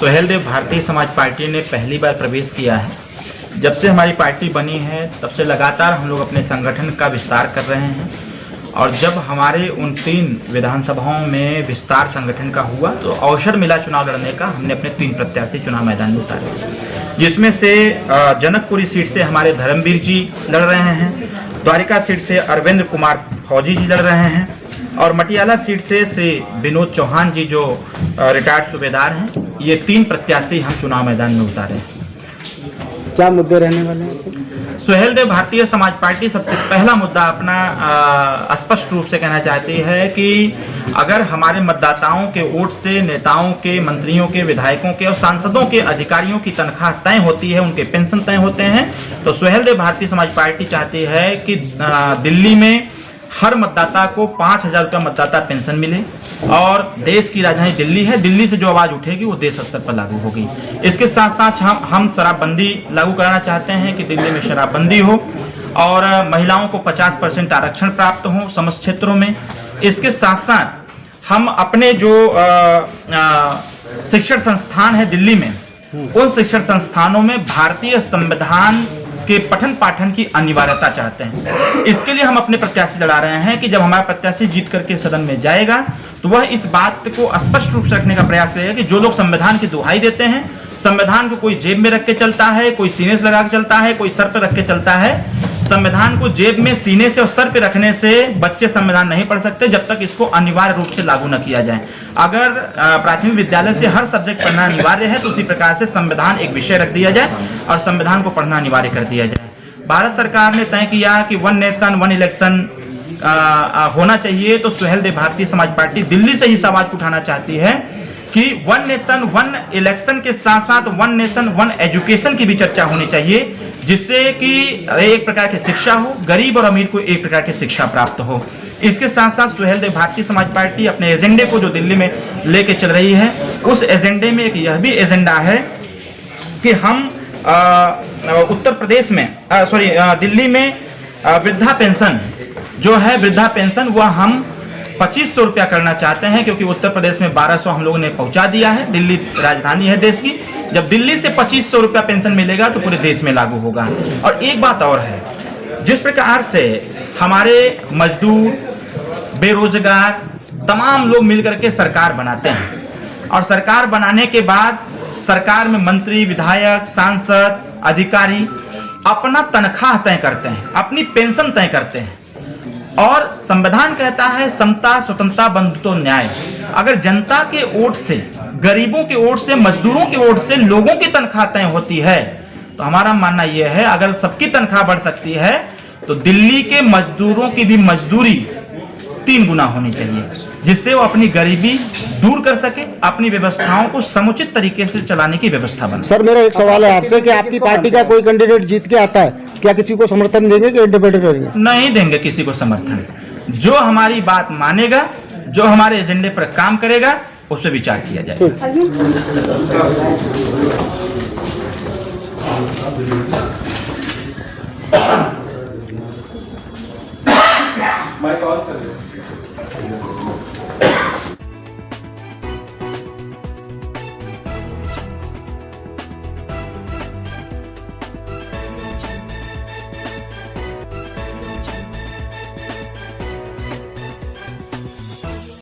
Suheldev Bharatiya Samaj party ने पहली बार प्रवेश किया है। जब से हमारी पार्टी बनी है तब से लगातार हम लोग अपने संगठन का विस्तार कर रहे हैं और जब हमारे उन 3 विधानसभाओं में विस्तार संगठन का हुआ तो अवसर मिला चुनाव लड़ने का। हमने अपने 3 प्रत्याशी चुनाव मैदान में उतारे, जिसमें से जनकपुरी सीट से हमारे धर्मवीर जी लड़ रहे हैं, द्वारिका सीट से अरविंद कुमार फौजी जी लड़ रहे हैं और मटियाला सीट से श्री विनोद चौहान जी जो रिटायर्ड सूबेदार हैं। ये 3 प्रत्याशी हम चुनाव मैदान में उतारे। क्या मुद्दे रहने वाले हैं? सुहेलदेव भारतीय समाज पार्टी सबसे पहला मुद्दा अपना स्पष्ट रूप से कहना चाहती है कि अगर हमारे मतदाताओं के वोट से नेताओं के, मंत्रियों के, विधायकों के और सांसदों के, अधिकारियों की तनख्वाह तय होती है, उनके पेंशन तय होते हैं, तो सुहेलदेव भारतीय समाज पार्टी चाहती है कि दिल्ली में हर मतदाता को 5,000 रुपया मतदाता पेंशन मिले और देश की राजधानी दिल्ली है, दिल्ली से जो आवाज़ उठेगी वो देश स्तर पर लागू होगी। इसके साथ साथ हम शराबबंदी लागू कराना चाहते हैं कि दिल्ली में शराबबंदी हो और महिलाओं को 50% आरक्षण प्राप्त हो समस्त क्षेत्रों में। इसके साथ साथ हम अपने जो शिक्षण संस्थान है दिल्ली में, उन शिक्षण संस्थानों में भारतीय संविधान के पठन पाठन की अनिवार्यता चाहते हैं। इसके लिए हम अपने प्रत्याशी लड़ा रहे हैं कि जब हमारा प्रत्याशी जीत करके सदन में जाएगा तो वह इस बात को स्पष्ट रूप से रखने का प्रयास करेगा कि जो लोग संविधान की दुहाई देते हैं, संविधान को कोई जेब में रख के चलता है, कोई सीने से लगा के चलता है, कोई सर पे रख के चलता है। संविधान को जेब में, सीने से और सर पे रखने से बच्चे संविधान नहीं पढ़ सकते जब तक इसको अनिवार्य रूप से लागू न किया जाए। अगर प्राथमिक विद्यालय से हर सब्जेक्ट पढ़ना अनिवार्य है तो उसी प्रकार से संविधान एक विषय रख दिया जाए और संविधान को पढ़ना अनिवार्य कर दिया जाए। भारत सरकार ने तय किया कि 1 नेशन 1 इलेक्शन होना चाहिए, तो सुहेलदेव भारतीय समाज पार्टी दिल्ली से ही इस आवाज को उठाना चाहती है कि 1 नेशन 1 इलेक्शन के साथ साथ 1 नेशन 1 एजुकेशन की भी चर्चा होनी चाहिए, जिससे कि एक प्रकार की शिक्षा हो, गरीब और अमीर को एक प्रकार की शिक्षा प्राप्त हो। इसके साथ साथ सुहेलदेव भारतीय समाज पार्टी अपने एजेंडे को जो दिल्ली में लेके चल रही है, उस एजेंडे में एक यह भी एजेंडा है कि हम उत्तर प्रदेश में दिल्ली में वृद्धा पेंशन जो है, वृद्धा पेंशन वह हम 2500 रुपया करना चाहते हैं, क्योंकि उत्तर प्रदेश में 1200 हम लोगों ने पहुंचा दिया है। दिल्ली राजधानी है देश की, जब दिल्ली से 2500 रुपया पेंशन मिलेगा तो पूरे देश में लागू होगा। और एक बात और है, जिस प्रकार से हमारे मजदूर, बेरोजगार तमाम लोग मिलकर के सरकार बनाते हैं और सरकार बनाने के बाद सरकार में मंत्री, विधायक, सांसद, अधिकारी अपना तनख्वाह तय करते हैं, अपनी पेंशन तय करते हैं और संविधान कहता है समता, स्वतंत्रता, बंधुत्व, न्याय। अगर जनता के वोट से, गरीबों के वोट से, मजदूरों के वोट से लोगों की तनख्वाह तय होती है, तो हमारा मानना यह है अगर सबकी तनख्वाह बढ़ सकती है तो दिल्ली के मजदूरों की भी मजदूरी 3 गुना होनी चाहिए, जिससे वो अपनी गरीबी दूर कर सके, अपनी व्यवस्थाओं को समुचित तरीके से चलाने की व्यवस्था बने। सर, मेरा एक सवाल है आपसे कि आपकी पार्टी का कोई कैंडिडेट जीत के आता है, क्या किसी को समर्थन देंगे कि इंडिपेंडेंट रहेंगे? नहीं देंगे किसी को समर्थन। जो हमारी बात मानेगा, जो हमारे एजेंडे पर काम करेगा, उस पर विचार किया जाएगा। मैं कॉल कर